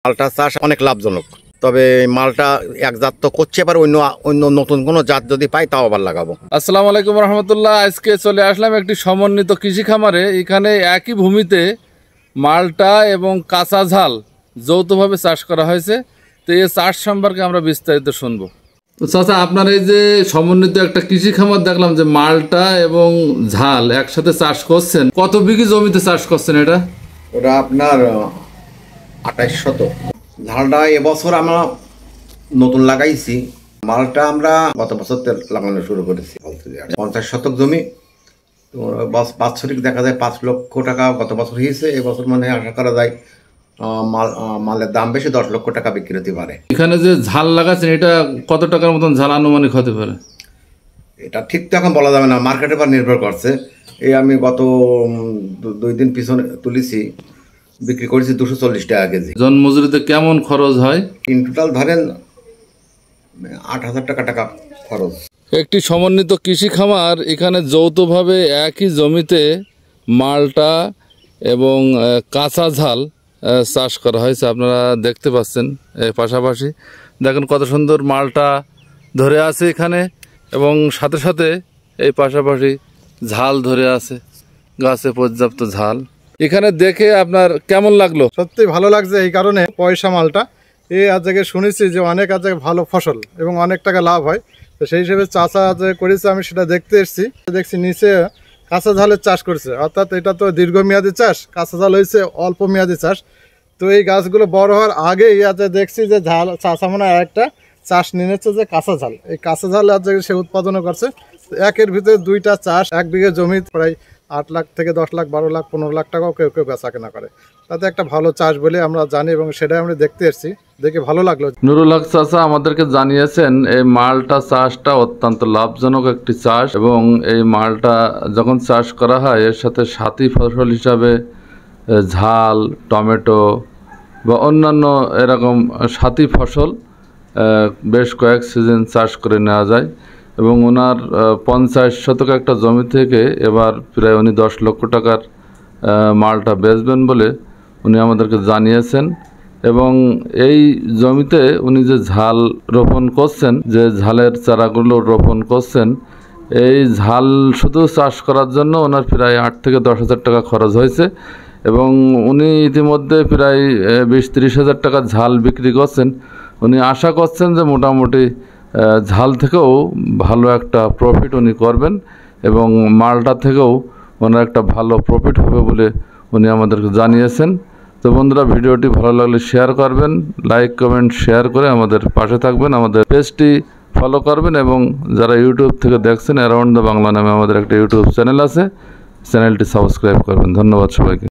মালটা চাষ অনেক লাভজনক, তবে মালটা এক জাত তো করছে, এবার অন্য অন্য নতুন কোনো জাত যদি পাই তাও আবার লাগাবো। আসসালামু আলাইকুম রহমতুল্লাহ। আজকে চলে আসলাম একটি সমন্বিত কৃষি খামারে। এখানে একই ভূমিতে মালটা এবং কাঁচা ঝাল যৌথভাবে চাষ করা হয়েছে। তো এই চাষ সম্পর্কে আমরা বিস্তারিত শুনবো। তো চাচা, আপনার এই যে সমন্বিত একটা কৃষি খামার দেখলাম যে মালটা এবং ঝাল একসাথে চাষ করছেন, কত বিঘি জমিতে চাষ করছেন এটা? ওটা আপনার 28 শতক। ঝালটা এবছর আমরা নতুন লাগাইছি, মালটা আমরা গত বছর লাগানো শুরু করেছি। 50 শতক জমি, তো বাৎসরিক দেখা যায় 5 লক্ষ টাকা গত বছর হয়েছে। এবছর মানে আশা করা যায় মালের দাম বেশি, 10 লক্ষ টাকা বিক্রি হতে পারে। এখানে যে ঝাল লাগাচ্ছেন এটা কত টাকার মতন ঝাল আনুমানিক হতে পারে? এটা ঠিক তো এখন বলা যাবে না, মার্কেটের উপর নির্ভর করছে। এই আমি গত 2 দিন পিছনে তুলেছি, বিক্রি করেছি 240 টাকা কেজি। জন মজুরিতে কেমন খরচ হয়? ইন টোটাল ধরেন 8,000 টাকা খরচ। একটি সমন্বিত কৃষি খামার, এখানে যৌথভাবে একই জমিতে মালটা এবং কাঁচা ঝাল চাষ করা হয়েছে। আপনারা দেখতে পাচ্ছেন পাশাপাশি দেখেন কত সুন্দর মালটা ধরে আছে এখানে, এবং সাথে সাথে এই পাশাপাশি ঝাল ধরে আছে, গাছে পর্যাপ্ত ঝাল। এখানে দেখে আপনার কেমন লাগলো? সত্যি ভালো লাগছে, এই কারণে পয়সা মালটা এই আজ থেকে শুনেছি যে অনেক আজ ভালো ফসল এবং অনেক টাকা লাভ হয়। তো সেই হিসেবে চাষা যে করেছে আমি সেটা দেখতে এসেছি, দেখছি নিচে কাঁচা ঝালের চাষ করছে, অর্থাৎ এটা তো দীর্ঘমেয়াদী চাষ, কাঁচা ঝাল হয়েছে অল্প মেয়াদী চাষ। তো এই গাছগুলো বড় হওয়ার আগেই আজ দেখছি যে ঝাল চাষা মনে হয় একটা চাষ নিয়েছে যে কাঁচা ঝাল, এই কাঁচা ঝাল আজ সে উৎপাদনও করছে। একের ভিতরে 2টা চাষ, 1 বিঘে জমি প্রায় 8 লাখ থেকে 10 লাখ 12 লাখ 15 লাখ টাকাও কেউ কেউ বেচা কেনা করে। তাতে একটা ভালো চাষ বলে আমরা জানি এবং সেটাই আমরা দেখতে এসেছি, দেখে ভালো লাগলো। নুরুল হক চাচা আমাদেরকে জানিয়েছেন এই মালটা চাষটা অত্যন্ত লাভজনক একটি চাষ, এবং এই মালটা যখন চাষ করা হয় এর সাথে সাথী ফসল হিসাবে ঝাল, টমেটো বা অন্যান্য এরকম সাথী ফসল বেশ কয়েক সিজন চাষ করে নেওয়া যায়। এবং ওনার 50 শতক একটা জমি থেকে এবার প্রায় উনি 10 লক্ষ টাকার মালটা বেচবেন বলে উনি আমাদেরকে জানিয়েছেন। এবং এই জমিতে উনি যে ঝাল রোপণ করছেন, যে ঝালের চারাগুলো রোপণ করছেন, এই ঝাল শুধু চাষ করার জন্য ওনার প্রায় 8 থেকে 10 হাজার টাকা খরচ হয়েছে। এবং উনি ইতিমধ্যে প্রায় 20-30 হাজার টাকার ঝাল বিক্রি করছেন। উনি আশা করছেন যে মোটামুটি ঝাল থেকেও ভালো একটা প্রফিট উনি করবেন, এবং মালটা থেকেও ওনার একটা ভালো প্রফিট হবে বলে উনি আমাদেরকে জানিয়েছেন। তো বন্ধুরা, ভিডিওটি ভালো লাগলে শেয়ার করবেন, লাইক কমেন্ট শেয়ার করে আমাদের পাশে থাকবেন, আমাদের পেজটি ফলো করবেন, এবং যারা ইউটিউব থেকে দেখছেন অ্যারাউন্ড দ্য বাংলা নামে আমাদের একটা ইউটিউব চ্যানেল আছে, চ্যানেলটি সাবস্ক্রাইব করবেন। ধন্যবাদ সবাইকে।